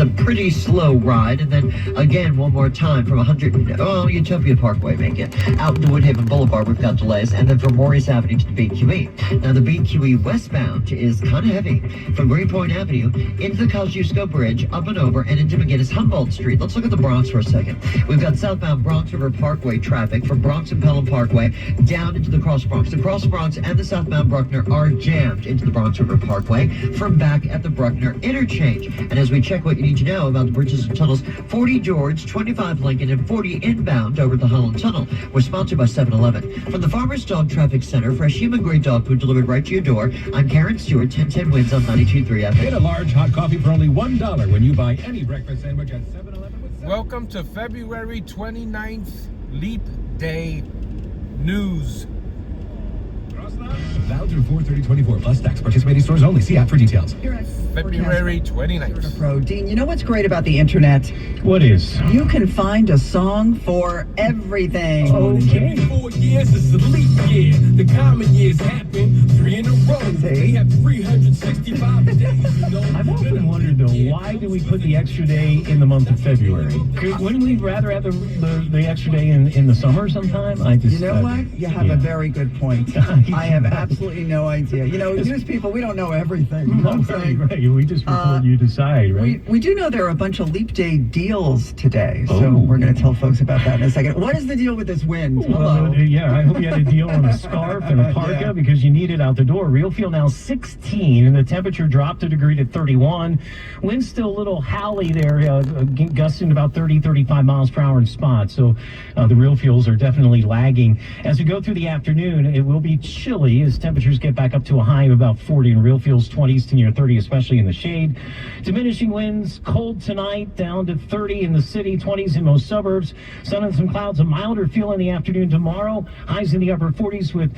a pretty slow ride. And then again, one more time from Utopia Parkway, make it out into Woodhaven Boulevard, we've got delays. And then from Maurice Avenue to the BQE. Now the BQE westbound is kind of heavy from Greenpoint Avenue into the Kosciuszko Bridge, up and over, and into McGinnis Humboldt Street. Let's look at the Bronx for a second. We've got southbound Bronx River Parkway traffic from Bronx and Pelham Parkway down into the Cross Bronx. The Cross Bronx and the southbound Bruckner are jammed into the Bronx River Parkway from back at the Bruckner interchange. And as we check what you need to know about the bridges and tunnels, 40 George, 25 Lincoln, and 40 inbound over the Holland Tunnel. We're sponsored by 7-Eleven. From the Farmer's Dog Traffic Center, fresh human-grade dog food delivered right to your door. I'm Karen Stewart, 1010 wins on 92.3 FM. Get a large hot coffee for only $1 when you buy any breakfast sandwich at 7-Eleven. Welcome to February 29th, Leap Day News. Valid through 4/30/24 plus tax. Participating stores only. See app for details. February 29th. Dean, you know what's great about the internet? What is? You can find a song for everything. Okay. 4 years is a leap year. The common years happen 3 in a row. They have 365 days. I've often wondered, though, why do we put the extra day in the month of February? Wouldn't we rather have the extra day in the summer sometime? You know what? You have a very good point. I have absolutely no idea. You know, news people, we don't know everything. You know what I'm saying? Right. We just report, you decide, right? We do know there are a bunch of Leap Day deals today, so we're going to tell folks about that in a second. What is the deal with this wind? Hello. Yeah, I hope you had a deal on a scarf and a parka because you need it out the door. Real feel now 16, and the temperature dropped a degree to 31. Wind's still a little howly there, gusting about 30-35 miles per hour in spots. So the real feels are definitely lagging. As we go through the afternoon, it will be chilly as temperatures get back up to a high of about 40, and real feels 20s to near 30, especially in the shade. Diminishing winds, cold tonight, down to 30 in the city, 20s in most suburbs. Sun and some clouds, a milder feel in the afternoon tomorrow. Highs in the upper 40s with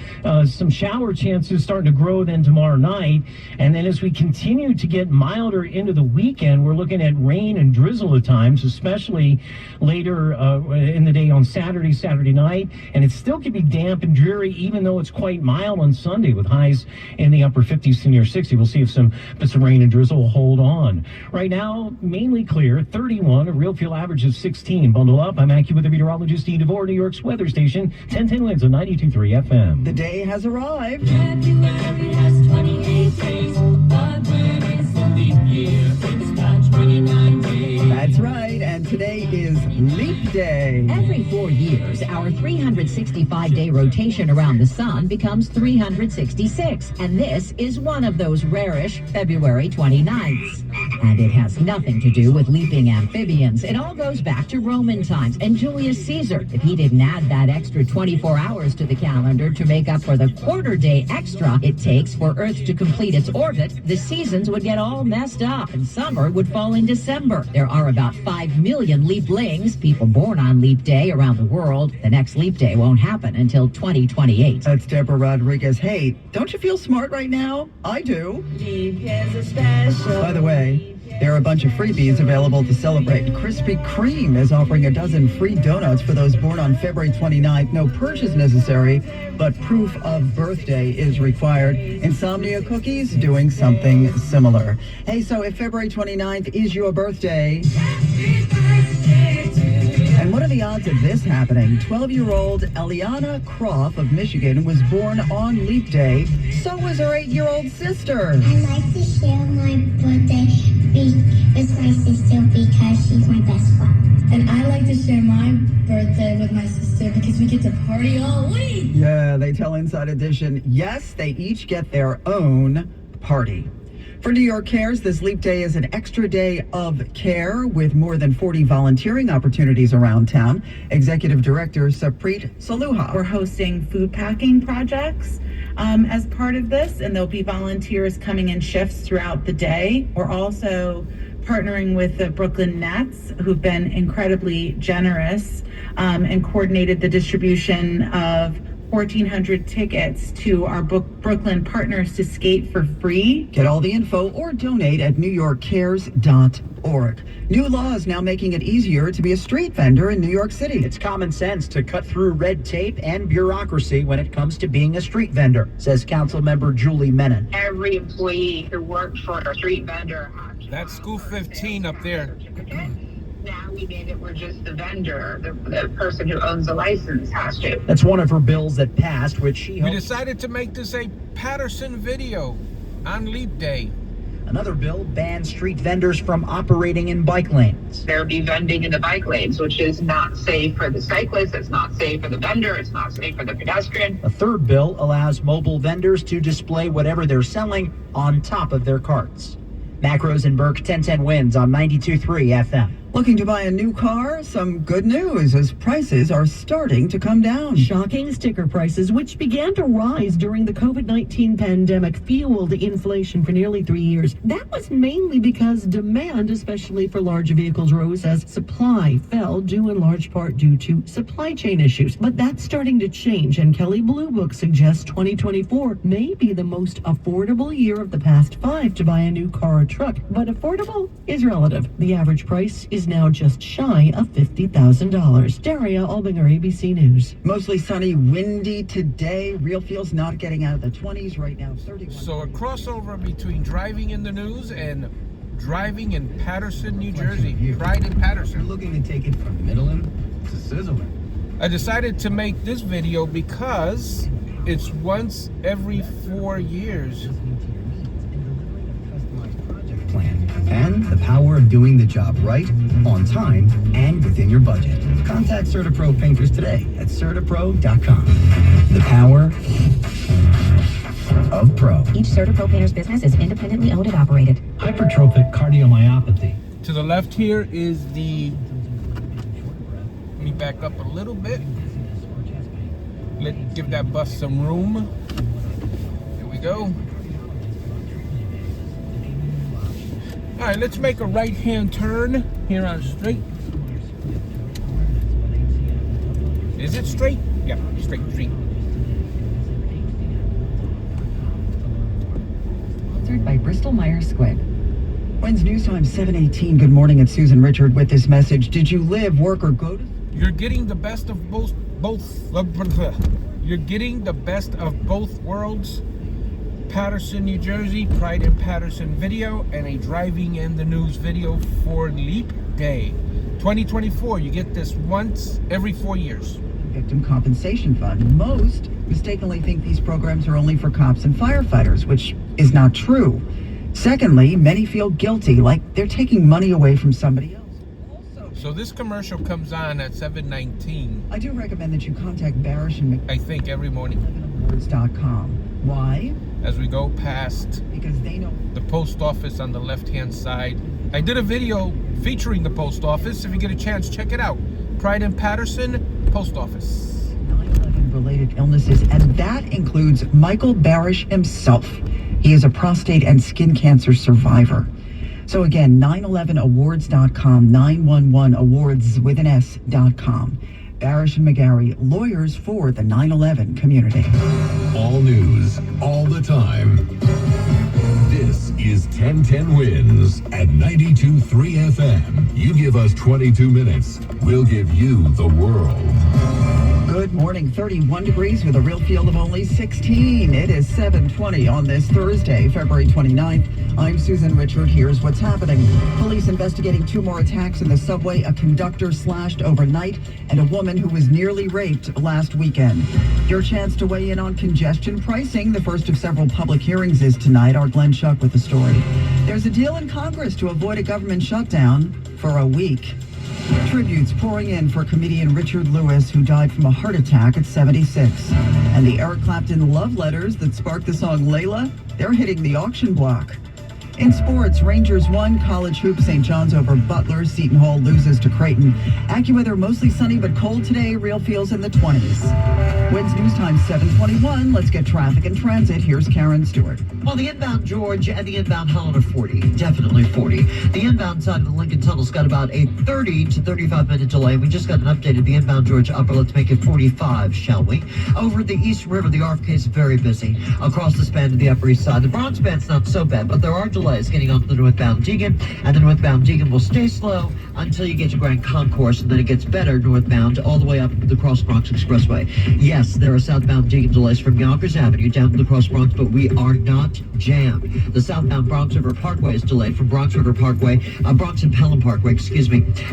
some shower chances starting to grow then tomorrow night. And then as we continue to get milder into the weekend, we're looking at rain and drizzle at times, especially later in the day on Saturday night. And it still could be damp and dreary, even though it's quite mild on Sunday with highs in the upper 50s to near 60. We'll see if some rain and drizzle will hold on. Right now, mainly clear, 31, a real feel average of 16. Bundle up. I'm AccuWeather meteorologist Dean DeVore, New York's weather station, 1010 winds on 92.3 FM. The day has arrived. February has 28 days, but when it's a leap year, it's got 29 days. That's right, and today is Leap Day. Every 4 years, our 365-day rotation around the sun becomes 366, and this is one of those rarish February 29ths. And it has nothing to do with leaping amphibians. It all goes back to Roman times and Julius Caesar. If he didn't add that extra 24 hours to the calendar to make up for the quarter day extra it takes for Earth to complete its orbit, the seasons would get all messed up and summer would fall in December. There are about 5 million leaplings, people born on Leap Day around the world. The next Leap Day won't happen until 2028. That's Deborah Rodriguez. Hey, don't you feel smart right now? I do. By the way, there are a bunch of freebies available to celebrate. Krispy Kreme is offering a dozen free donuts for those born on February 29th. No purchase necessary, but proof of birthday is required. Insomnia Cookies doing something similar. Hey, so if February 29th is your birthday, and what are the odds of this happening? 12-year-old Eliana Croft of Michigan was born on Leap Day. So was her 8-year-old sister. I like to share my birthday with my sister because she's my best friend. And I like to share my birthday with my sister because we get to party all week. Yeah, they tell Inside Edition, yes, they each get their own party. For New York Cares, this Leap Day is an extra day of care with more than 40 volunteering opportunities around town. Executive Director Sapreet Saluha. We're hosting food packing projects as part of this, and there'll be volunteers coming in shifts throughout the day. We're also partnering with the Brooklyn Nets, who've been incredibly generous and coordinated the distribution of 1,400 tickets to our Brooklyn partners to skate for free. Get all the info or donate at newyorkcares.org. New laws now making it easier to be a street vendor in New York City. It's common sense to cut through red tape and bureaucracy when it comes to being a street vendor, says Councilmember Julie Menon. Every employee who worked for a street vendor. That's school 15 up there. Now we made it where just the vendor, the person who owns the license has to. That's one of her bills that passed, which she We hopes. decided to make this a Paterson video on Leap Day. Another bill bans street vendors from operating in bike lanes. There'll be vending in the bike lanes, which is not safe for the cyclist, it's not safe for the vendor, it's not safe for the pedestrian. A third bill allows mobile vendors to display whatever they're selling on top of their carts. Mac Rosenberg, 1010 wins on 92.3 FM. Looking to buy a new car? Some good news as prices are starting to come down. Shocking sticker prices, which began to rise during the COVID-19 pandemic, fueled inflation for nearly 3 years. That was mainly because demand, especially for large vehicles, rose as supply fell, due in large part due to supply chain issues. But that's starting to change, and Kelley Blue Book suggests 2024 may be the most affordable year of the past 5 to buy a new car or truck. But affordable is relative. The average price is now just shy of $50,000. Daria Albinger, ABC News. Mostly sunny, windy today. Real feels not getting out of the 20s right now. 31. So a crossover between driving in the news and driving in Paterson, New Jersey. Pride in Paterson. Looking to take it from middling to sizzling. I decided to make this video because it's once every 4 years. Plan and the power of doing the job right, on time, and within your budget. Contact CertaPro Painters today at CertaPro.com. The power of pro. Each CertaPro Painters business is independently owned and operated. Hypertrophic cardiomyopathy. To the left here is the, let me back up a little bit. Let's give that bus some room. Here we go. All right, let's make a right-hand turn here on straight. Is it straight? Yeah, straight. Sponsored by Bristol Myers Squibb. When's News Time 7:18. Good morning, it's Susan Richard with this message. Did you live, work, or go to? You're getting the best of both. You're getting the best of both worlds. Paterson, New Jersey, Pride in Paterson video, and a driving in the news video for Leap Day 2024. You get this once every 4 years. Victim Compensation Fund. Most mistakenly think these programs are only for cops and firefighters, which is not true. Secondly, many feel guilty, like they're taking money away from somebody else. So this commercial comes on at 7:19. I do recommend that you contact Barish and I think every morning. McAwards.com. Why? As we go past Because they know the post office on the left-hand side. I did a video featuring the post office. If you get a chance, check it out. Pride in Paterson, post office. 9/11 related illnesses, and that includes Michael Barish himself. He is a prostate and skin cancer survivor. So again, 911awards.com, 911awards with an S.com. Barish and McGarry, lawyers for the 9/11 community. All news, all the time. This is 1010 Wins at 92.3 FM. You give us 22 minutes, we'll give you the world. Good morning, 31 degrees with a real feel of only 16. It is 7:20 on this Thursday, February 29th. I'm Susan Richard. Here's what's happening. Police investigating 2 more attacks in the subway, a conductor slashed overnight, and a woman who was nearly raped last weekend. Your chance to weigh in on congestion pricing. The first of several public hearings is tonight. Our Glenn Schuck with the story. There's a deal in Congress to avoid a government shutdown for a week. Tributes pouring in for comedian Richard Lewis, who died from a heart attack at 76. And the Eric Clapton love letters that sparked the song Layla, they're hitting the auction block. In sports, Rangers won. College hoops, St. John's over Butler. Seton Hall loses to Creighton. AccuWeather mostly sunny but cold today. Real feels in the 20s. Winds News Time 7:21. Let's get traffic and transit. Here's Karen Stewart. Well, the inbound George and the inbound Helen are 40. Definitely 40. The inbound side of the Lincoln Tunnel's got about a 30 to 35 minute delay. We just got an update of the inbound George upper. Let's make it 45, shall we? Over the East River, the RFK is very busy. Across the span to the Upper East Side. The Bronx span's not so bad, but there are delays getting onto the northbound Deegan, and the northbound Deegan will stay slow until you get to Grand Concourse, and then it gets better northbound all the way up the Cross Bronx Expressway. Yes, there are southbound Deegan delays from Yonkers Avenue down to the Cross Bronx, but we are not jammed. The southbound Bronx River Parkway is delayed from Bronx River Parkway, Bronx and Pelham Parkway,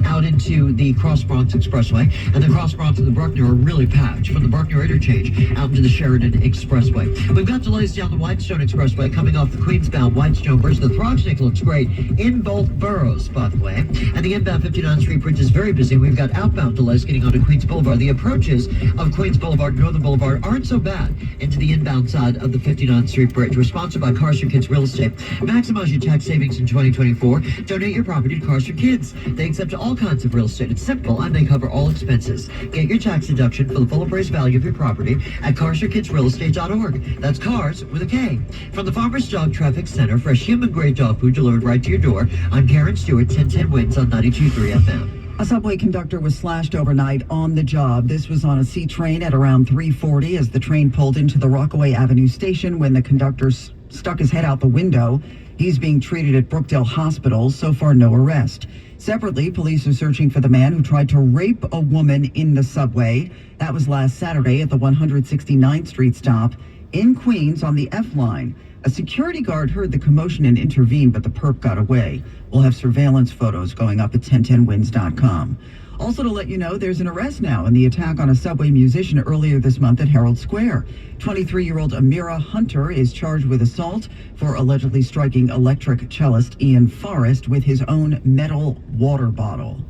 out into the Cross Bronx Expressway, and the Cross Bronx and the Bruckner are really packed from the Bruckner interchange out into the Sheridan Expressway. We've got delays down the Whitestone Expressway coming off the Queensbound Whitestone Bridge. The Throgsnick looks great in both boroughs, by the way. And the inbound 59th Street Bridge is very busy. We've got outbound delays getting onto Queens Boulevard. The approaches of Queens Boulevard and Northern Boulevard aren't so bad into the inbound side of the 59th Street Bridge. We're sponsored by Cars for Kids Real Estate. Maximize your tax savings in 2024. Donate your property to Cars for Kids. They accept all kinds of real estate. It's simple and they cover all expenses. Get your tax deduction for the full appraised value of your property at carsforkidsrealestate.org. That's cars with a K. From the Farmers Dog Traffic Center, fresh human-grade dog food delivered right to your door. I'm Karen Stewart, 1010 Winds on 92.3 FM. A subway conductor was slashed overnight on the job. This was on a C train at around 3:40 as the train pulled into the Rockaway Avenue station when the conductor stuck his head out the window. He's being treated at Brookdale Hospital. So far, no arrest. Separately, police are searching for the man who tried to rape a woman in the subway. That was last Saturday at the 169th Street stop in Queens on the F line. A security guard heard the commotion and intervened, but the perp got away. We'll have surveillance photos going up at 1010wins.com. Also to let you know, there's an arrest now in the attack on a subway musician earlier this month at Herald Square. 23-year-old Amira Hunter is charged with assault for allegedly striking electric cellist Ian Forrest with his own metal water bottle.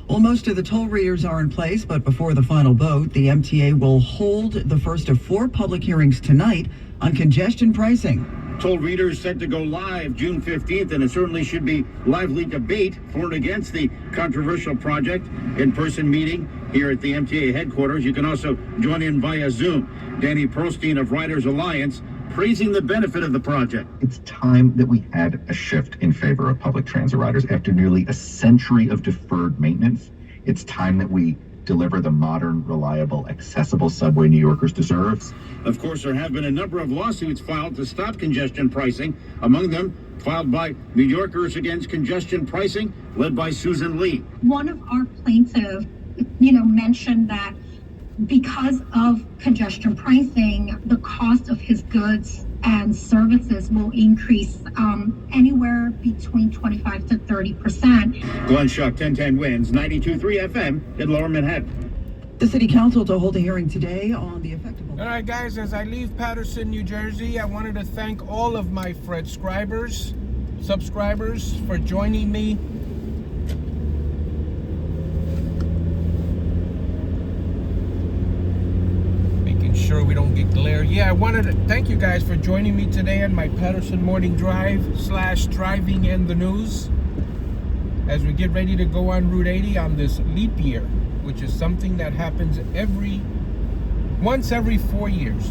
Well, most of the toll readers are in place, but before the final vote, the MTA will hold the first of 4 public hearings tonight on congestion pricing. Toll readers set to go live June 15th, and it certainly should be lively debate for and against the controversial project. In-person meeting here at the MTA headquarters. You can also join in via Zoom. Danny Perlstein of Riders Alliance praising the benefit of the project. It's time that we had a shift in favor of public transit riders. After nearly a century of deferred maintenance, it's time that we deliver the modern, reliable, accessible subway New Yorkers deserve. Of course, there have been a number of lawsuits filed to stop congestion pricing, among them filed by New Yorkers against congestion pricing, led by Susan Lee. One of our plaintiffs, mentioned that because of congestion pricing, the cost of his goods and services will increase anywhere between 25 to 30%. Glenn Schuck, 1010 Wins, 92.3 FM in Lower Manhattan. The city council to hold a hearing today on the effect of... All right, guys, as I leave Paterson, New Jersey, I wanted to thank all of my subscribers for joining me. Sure we don't get glare. Yeah, I wanted to thank you guys for joining me today on my Paterson morning drive / driving and the news as we get ready to go on Route 80 on this leap year, which is something that happens once every 4 years.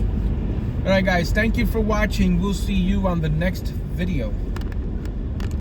All right, guys, thank you for watching. We'll see you on the next video.